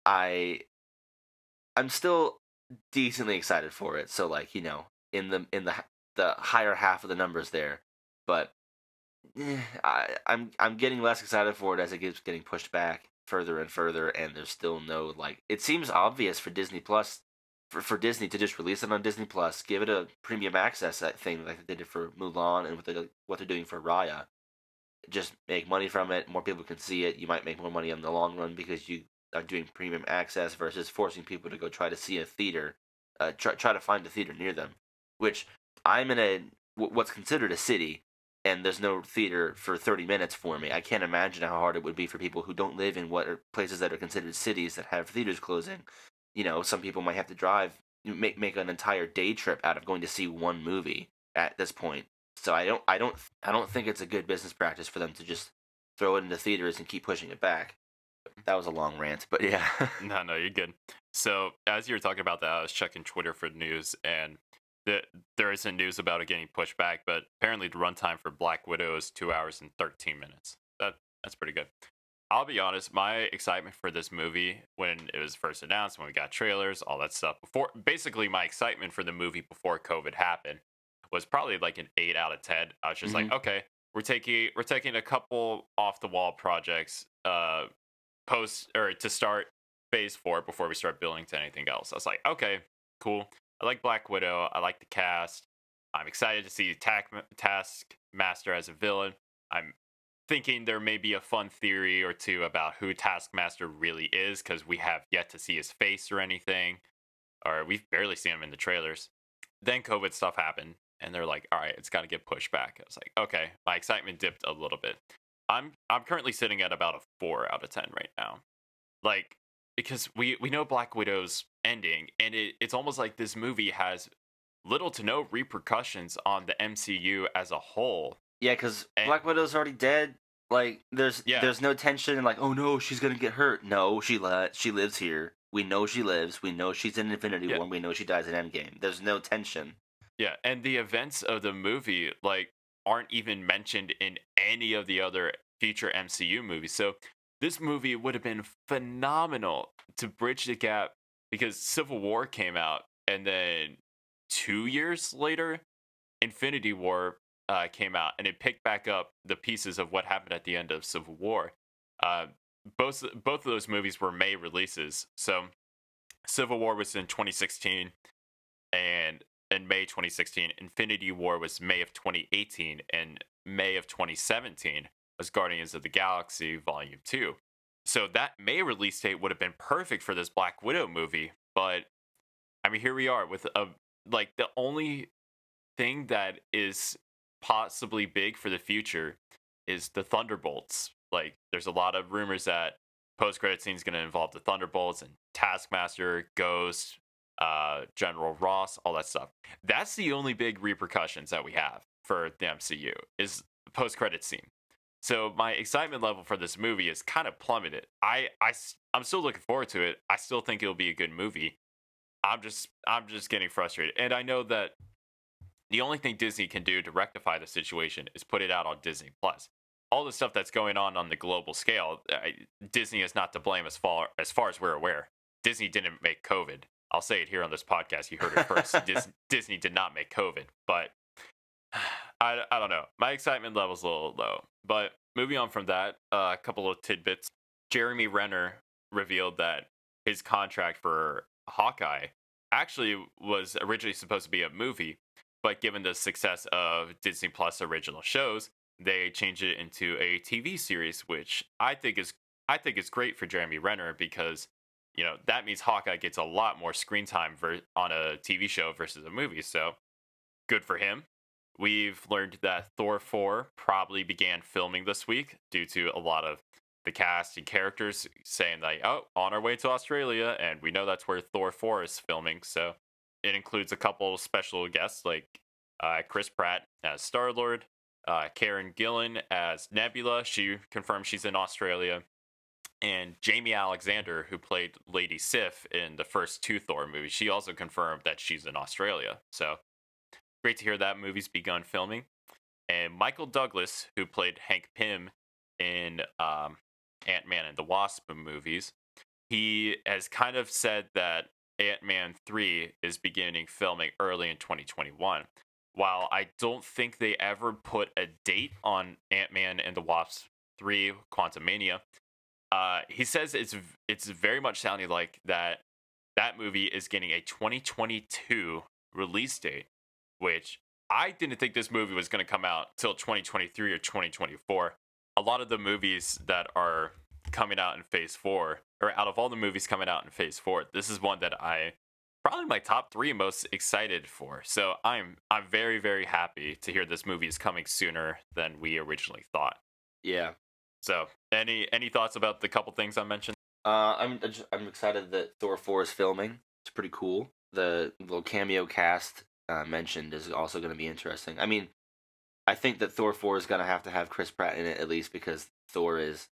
I I'm still decently excited for it. So like in the higher half of the numbers there, but I'm getting less excited for it as it keeps getting pushed back further and further, and there's still no like. It seems obvious for Disney Plus, for Disney to just release it on Disney Plus, give it a premium access thing like they did for Mulan and what they're doing for Raya. Just make money from it. More people can see it. You might make more money in the long run because you are doing premium access versus forcing people to go try to see a theater, try to find a theater near them. Which I'm in what's considered a city, and there's no theater for 30 minutes for me. I can't imagine how hard it would be for people who don't live in what are places that are considered cities that have theaters closing. Some people might have to drive, make an entire day trip out of going to see one movie at this point. So I don't think it's a good business practice for them to just throw it into theaters and keep pushing it back. That was a long rant, but yeah. No, no, you're good. So as you were talking about that, I was checking Twitter for news, and there isn't news about it getting pushed back. But apparently, the runtime for Black Widow is 2 hours and 13 minutes. That's pretty good. I'll be honest, my excitement for this movie when it was first announced, when we got trailers, all that stuff before, basically my excitement for the movie before COVID happened was probably like an 8 out of 10. I was just Hmm. like, okay, we're taking a couple off the wall projects, post or to start phase 4 before we start building to anything else. I was like, okay, cool. I like Black Widow. I like the cast. I'm excited to see Taskmaster as a villain. I'm thinking there may be a fun theory or two about who Taskmaster really is because we have yet to see his face or anything, or we've barely seen him in the trailers. Then COVID stuff happened, and they're like, "All right, it's got to get pushed back." I was like, "Okay." My excitement dipped a little bit. I'm currently sitting at about a 4 out of 10 right now, like because we know Black Widow's ending, and it's almost like this movie has little to no repercussions on the MCU as a whole. Yeah, because And Black Widow's already dead. Like, there's yeah, there's no tension. Like, oh no, she's gonna get hurt. No, she lives here. We know she lives. We know she's in Infinity yeah, War. We know she dies in Endgame. There's no tension. yeah, and the events of the movie like aren't even mentioned in any of the other future MCU movies. So this movie would have been phenomenal to bridge the gap because Civil War came out, and then 2 years later, Infinity War came out, and it picked back up the pieces of what happened at the end of Civil War. Uh, both of those movies were May releases. So Civil War was in 2016, and in May 2016, Infinity War was May of 2018, and May of 2017 was Guardians of the Galaxy Volume 2. So that May release date would have been perfect for this Black Widow movie, but I mean, here we are with a like the only thing that is possibly big for the future is the Thunderbolts. Like, there's a lot of rumors that post-credit scene is going to involve the Thunderbolts and Taskmaster, Ghost, General Ross, all that stuff. That's the only big repercussions that we have for the MCU is post-credit scene. So my excitement level for this movie is kind of plummeted. I'm still looking forward to it. I still think it'll be a good movie. I'm just getting frustrated. And I know that the only thing Disney can do to rectify the situation is put it out on Disney Plus. All the stuff that's going on the global scale, Disney is not to blame as far as we're aware. Disney didn't make COVID. I'll say it here on this podcast. You heard it first. Disney did not make COVID, but I don't know. My excitement level's a little low. But moving on from that, a couple of tidbits. Jeremy Renner revealed that his contract for Hawkeye actually was originally supposed to be a movie, but given the success of Disney Plus original shows, they changed it into a TV series, which I think is great for Jeremy Renner because that means Hawkeye gets a lot more screen time on a TV show versus a movie. So good for him. We've learned that Thor 4 probably began filming this week due to a lot of the cast and characters saying like, "Oh, on our way to Australia," and we know that's where Thor 4 is filming. So it includes a couple special guests like Chris Pratt as Star Lord, Karen Gillan as Nebula. She confirmed she's in Australia, and Jamie Alexander, who played Lady Sif in the first two Thor movies, she also confirmed that she's in Australia. So great to hear that movie's begun filming. And Michael Douglas, who played Hank Pym in Ant-Man and the Wasp movies, he has kind of said that Ant-Man 3 is beginning filming early in 2021. While I don't think they ever put a date on Ant-Man and the Wasp 3 Quantumania, he says it's very much sounding like that movie is getting a 2022 release date, which I didn't think this movie was going to come out till 2023 or 2024. A lot of the movies that are coming out in Phase 4, or out of all the movies coming out in Phase 4, this is one that I probably my top 3 most excited for. So I'm very, very happy to hear this movie is coming sooner than we originally thought. Yeah. So any thoughts about the couple things I mentioned? I'm excited that Thor 4 is filming. It's pretty cool. The little cameo cast mentioned is also going to be interesting. I mean, I think that Thor 4 is going to have Chris Pratt in it at least because Thor is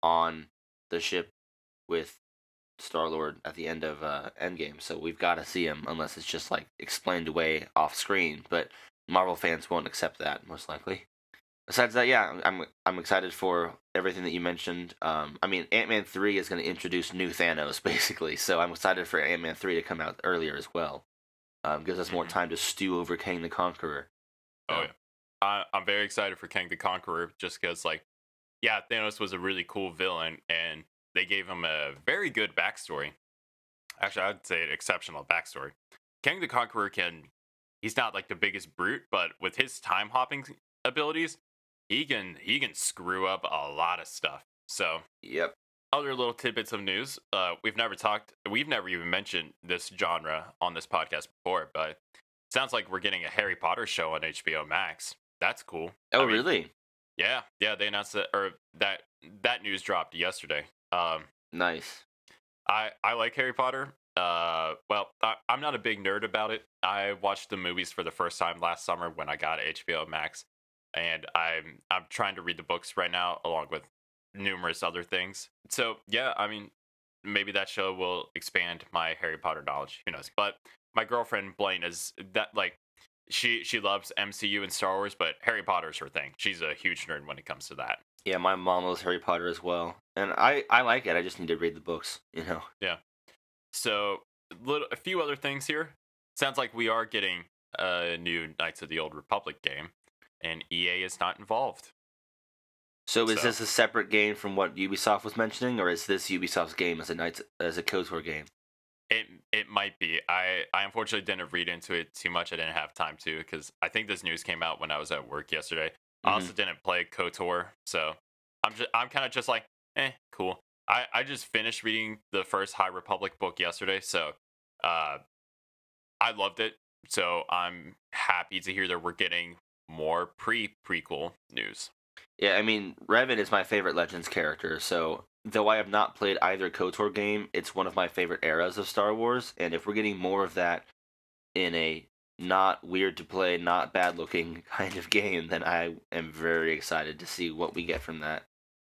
on the ship with Star-Lord at the end of Endgame, so we've got to see him unless it's just like explained away off screen, but Marvel fans won't accept that most likely. Besides that, yeah, I'm excited for everything that you mentioned. I mean, Ant-Man 3 is going to introduce new Thanos basically, so I'm excited for Ant-Man 3 to come out earlier as well. Gives us more time to stew over Kang the Conqueror. Oh yeah, I'm very excited for Kang the Conqueror just because, like, yeah, Thanos was a really cool villain, and they gave him a very good backstory. Actually, I'd say an exceptional backstory. Kang the Conqueror he's not like the biggest brute, but with his time hopping abilities, he can screw up a lot of stuff. So, Yep. other little tidbits of news. We've never even mentioned this genre on this podcast before, but it sounds like we're getting a Harry Potter show on HBO Max. That's cool. Oh, I mean, really? yeah, they announced that, or that news dropped yesterday. Nice. I like Harry Potter. Well, I'm not a big nerd about it. I watched the movies for the first time last summer when I got HBO Max, and I'm trying to read the books right now along with numerous other things. So yeah, I mean, maybe that show will expand my Harry Potter knowledge. Who knows? But my girlfriend Blaine is that like she loves MCU and Star Wars, but Harry Potter is her thing. She's a huge nerd when it comes to that. Yeah, my mom loves Harry Potter as well, and I like it. I just need to read the books, you know. Yeah. So a few other things here. Sounds like we are getting a new Knights of the Old Republic game, and EA is not involved. So is this a separate game from what Ubisoft was mentioning, or is this Ubisoft's game as a KOTOR game? It might be. I unfortunately didn't read into it too much. I didn't have time to because I think this news came out when I was at work yesterday. I also didn't play KOTOR, so I'm kind of just like, cool. I just finished reading the first High Republic book yesterday, so I loved it. So I'm happy to hear that we're getting more prequel news. Yeah, I mean, Revan is my favorite Legends character, so though I have not played either KOTOR game, it's one of my favorite eras of Star Wars, and if we're getting more of that in a not weird to play, not bad looking kind of game, then I am very excited to see what we get from that.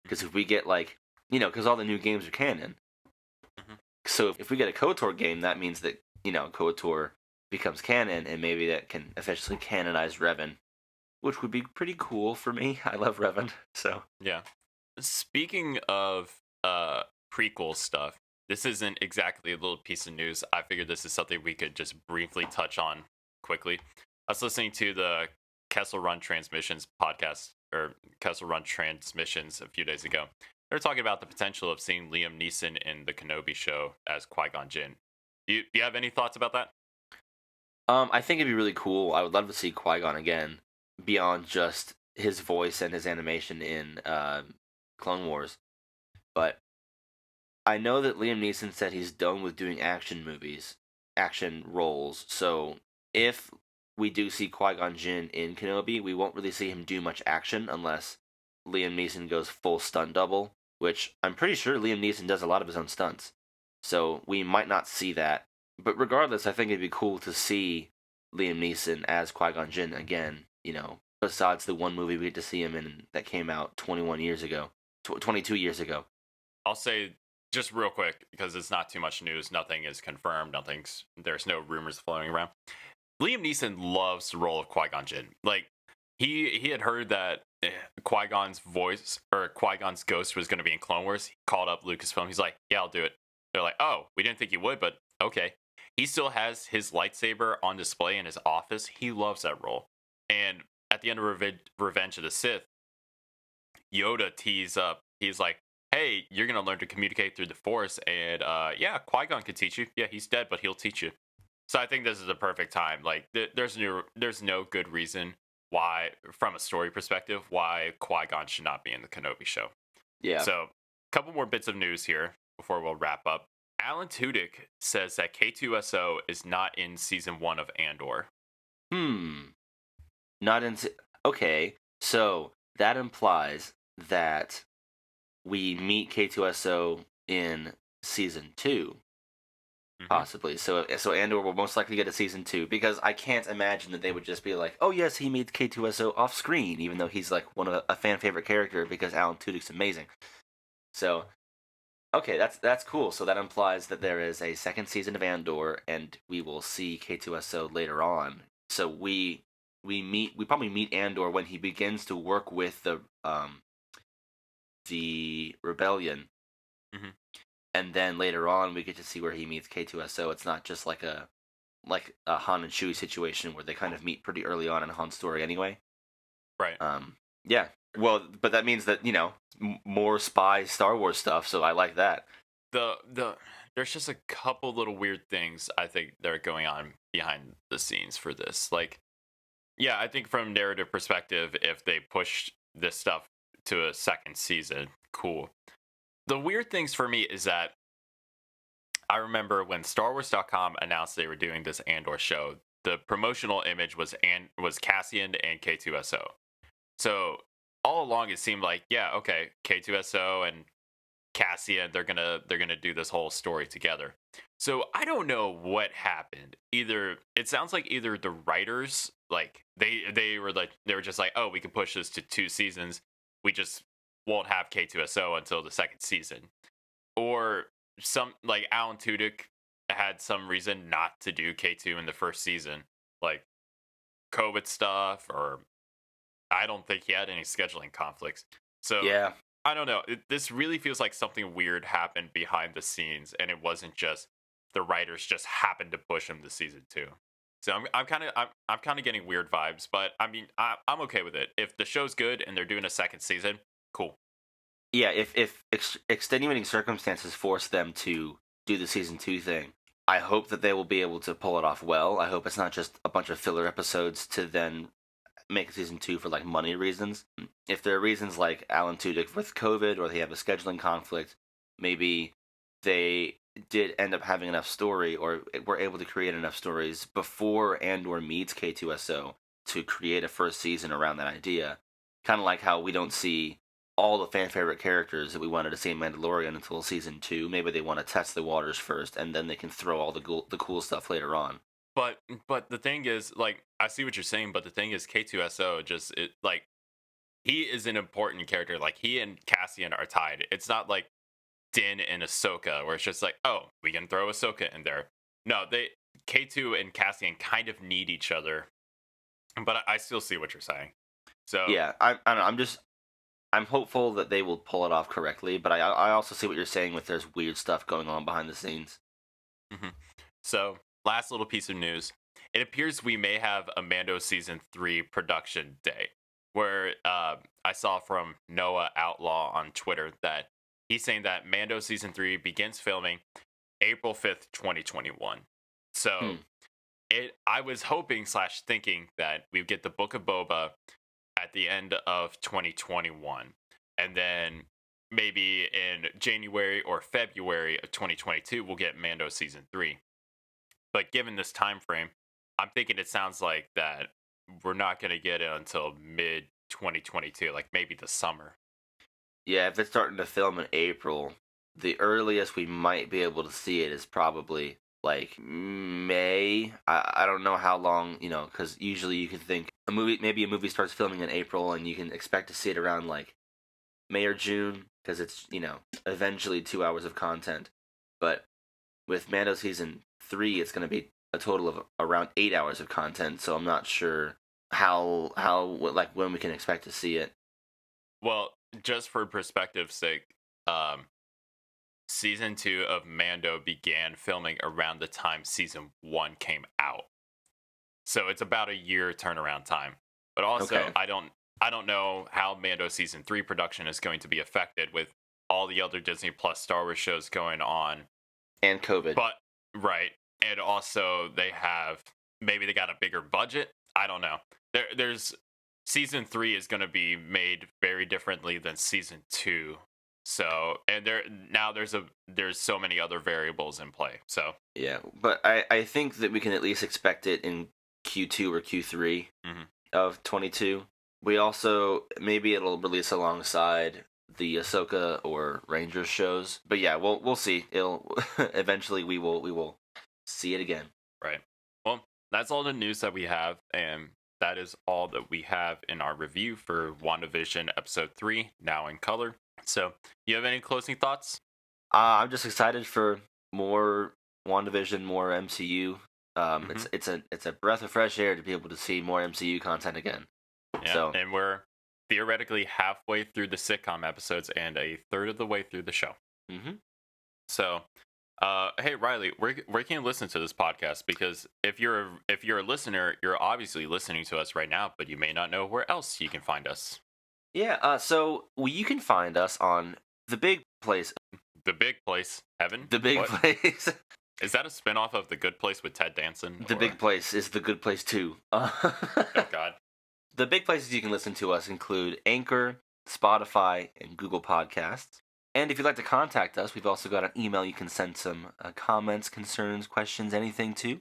Because if we get like, because all the new games are canon. Mhm. So if we get a KOTOR game, that means that, KOTOR becomes canon, and maybe that can officially canonize Revan, which would be pretty cool for me. I love Revan, so. Yeah. Speaking of prequel stuff, this isn't exactly a little piece of news. I figured this is something we could just briefly touch on quickly. I was listening to the Kessel Run Transmissions podcast, or Kessel Run Transmissions, a few days ago. They're talking about the potential of seeing Liam Neeson in the Kenobi show as Qui-Gon Jinn. Do you have any thoughts about that? I think it'd be really cool. I would love to see Qui-Gon again, beyond just his voice and his animation in Clone Wars. But I know that Liam Neeson said he's done with doing action movies, action roles. So if we do see Qui-Gon Jinn in Kenobi, we won't really see him do much action unless Liam Neeson goes full stunt double, which I'm pretty sure Liam Neeson does a lot of his own stunts. So we might not see that. But regardless, I think it'd be cool to see Liam Neeson as Qui-Gon Jinn again, besides the one movie we get to see him in that came out 21 years ago, 22 years ago. I'll say just real quick, because it's not too much news. Nothing is confirmed. There's no rumors floating around. Liam Neeson loves the role of Qui-Gon Jinn. Like, he had heard that Qui-Gon's voice, or Qui-Gon's ghost, was going to be in Clone Wars. He called up Lucasfilm. He's like, yeah, I'll do it. They're like, oh, we didn't think you would, but okay. He still has his lightsaber on display in his office. He loves that role. And at the end of Revenge of the Sith, Yoda tees up. He's like, hey, you're going to learn to communicate through the Force. And yeah, Qui-Gon could teach you. Yeah, he's dead, but he'll teach you. So I think this is a perfect time. Like, there's no good reason why, from a story perspective, why Qui-Gon should not be in the Kenobi show. Yeah. So, a couple more bits of news here before we'll wrap up. Alan Tudyk says that K2SO is not in season 1 of Andor. Not in. Okay, so that implies that we meet K2SO in season 2. Possibly. So Andor will most likely get a season 2, because I can't imagine that they would just be like, oh yes, he meets K2SO off screen, even though he's like one of a fan favorite character, because Alan Tudyk's amazing. So, okay, that's cool. So that implies that there is a second season of Andor, and we will see K2SO later on. So we probably meet Andor when he begins to work with the rebellion. Mm-hmm. And then later on, we get to see where he meets K2SO. It's not just like a Han and Chewie situation where they kind of meet pretty early on in Han's story anyway. Right. Yeah. Well, but that means that, more spy Star Wars stuff, so I like that. There's just a couple little weird things I think that are going on behind the scenes for this. Like, yeah, I think from narrative perspective, if they push this stuff to a second season, cool. The weird things for me is that I remember when StarWars.com announced they were doing this Andor show, the promotional image was Cassian and K2SO. So all along it seemed like, yeah, okay, K2SO and Cassian, they're gonna do this whole story together. So I don't know what happened. It sounds like either the writers, like they were just like, oh, we can push this to 2 seasons. We just won't have K2SO until the second season. Or some, like, Alan Tudyk had some reason not to do K2 in the first season, like COVID stuff, or I don't think he had any scheduling conflicts. So yeah, I don't know. This really feels like something weird happened behind the scenes, and it wasn't just the writers just happened to push him to season 2. So I'm kind of getting weird vibes, but I mean I'm okay with it. If the show's good and they're doing a second season, cool. Yeah, if extenuating circumstances force them to do the season 2 thing, I hope that they will be able to pull it off well. I hope it's not just a bunch of filler episodes to then make a season 2 for like money reasons. If there are reasons like Alan Tudyk with COVID, or they have a scheduling conflict, maybe they did end up having enough story, or were able to create enough stories before Andor meets K2SO to create a first season around that idea. Kind of like how we don't see all the fan favorite characters that we wanted to see in Mandalorian until season 2. Maybe they want to test the waters first, and then they can throw all the cool stuff later on. but the thing is, like, I see what you're saying, but the thing is, K2SO just like he is an important character. Like he and Cassian are tied. It's not like Din and Ahsoka, where it's just like, oh, we can throw Ahsoka in there. No, they K2 and Cassian kind of need each other, but I still see what you're saying. So Yeah, I don't know, I'm hopeful that they will pull it off correctly, but I also see what you're saying with there's weird stuff going on behind the scenes. mhm. So last little piece of news: it appears we may have a Mando season 3 production day, where I saw from Noah Outlaw on Twitter that he's saying that Mando season 3 begins filming April 5th, 2021. So Hmm. I was hoping slash thinking that we would get the Book of Boba at the end of 2021, and then maybe in January or February of 2022 we'll get Mando season 3. But given this time frame, I'm thinking it sounds like that we're not going to get it until mid 2022, like maybe the summer. Yeah, if it's starting to film in April, the earliest we might be able to see it is probably like May. I don't know how long, because usually you could think maybe a movie starts filming in April and you can expect to see it around like May or June because it's, eventually 2 hours of content. But with Mando season 3, it's going to be a total of around 8 hours of content. So I'm not sure like when we can expect to see it. Well, just for perspective's sake, um, season 2 of Mando began filming around the time season 1 came out. So it's about a year turnaround time. But also, Okay. I don't know how Mando season 3 production is going to be affected with all the other Disney Plus Star Wars shows going on. And COVID. But right, and also maybe they got a bigger budget. I don't know. There's season 3 is going to be made very differently than season 2. So, and there's so many other variables in play. So, Yeah, but I think that we can at least expect it in Q2 or Q3 mhm. of 22. We also maybe it'll release alongside the Ahsoka or Rangers shows. But yeah, we'll see. It'll eventually we will see it again. Right. Well, that's all the news that we have, and that is all that we have in our review for WandaVision episode 3, now in color. So, you have any closing thoughts? I'm just excited for more WandaVision, more MCU. Mhm. It's a breath of fresh air to be able to see more MCU content again. Yeah, So, and we're theoretically halfway through the sitcom episodes and a third of the way through the show. mhm. So, hey Riley, where can you listen to this podcast? Because if you're a listener, you're obviously listening to us right now, but you may not know where else you can find us. Yeah, you can find us on the big place. The Big Place, Heaven. The big What place. is that? A spinoff of The Good Place with Ted Danson? The Or big place is the good place too. oh god, The big places you can listen to us include Anchor, Spotify, and Google Podcasts. And if you'd like to contact us, we've also got an email you can send some comments, concerns, questions, anything to.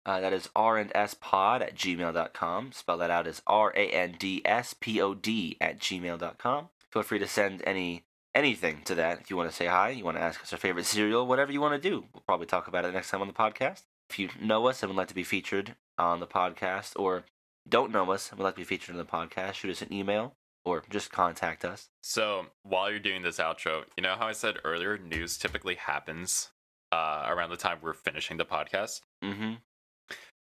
That is randspod@gmail.com. Spell that out as randspod@gmail.com. Feel free to send anything to that. If you want to say hi, you want to ask us our favorite cereal, whatever you want to do. We'll probably talk about it next time on the podcast. If you know us and would like to be featured on the podcast, or don't know us and would like to be featured on the podcast, shoot us an email or just contact us. So while you're doing this outro, you know how I said earlier, news typically happens around the time we're finishing the podcast. Mm-hmm.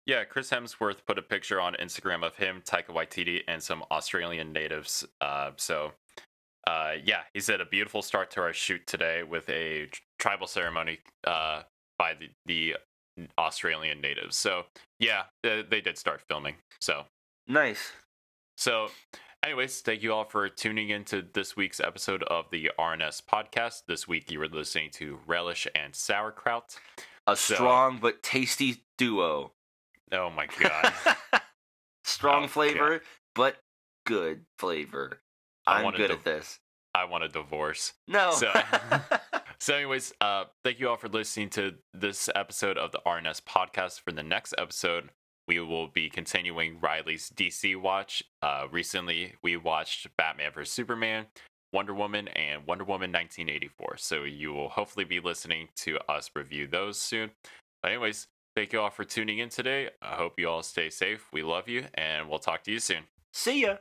Yeah, Chris Hemsworth put a picture on Instagram of him, Taika Waititi, and some Australian natives. Yeah, he said a beautiful start to our shoot today with a tribal ceremony by the Australian natives. So yeah, they did start filming. So Nice. so, anyways, thank you all for tuning into this week's episode of the RNS podcast. This week you were listening to Relish and Sauerkraut. A So- strong but tasty duo. Oh my god. Strong Oh, flavor, but good flavor. I I'm wanted good to- at this. I want a divorce. No. So- So, anyways, thank you all for listening to this episode of the RNS podcast. For the next episode, we will be continuing Riley's DC watch. Recently, we watched Batman vs. Superman, Wonder Woman, and Wonder Woman 1984. So you will hopefully be listening to us review those soon. But anyways, Thank you all for tuning in today. I hope you all stay safe. We love you, and we'll talk to you soon. See ya.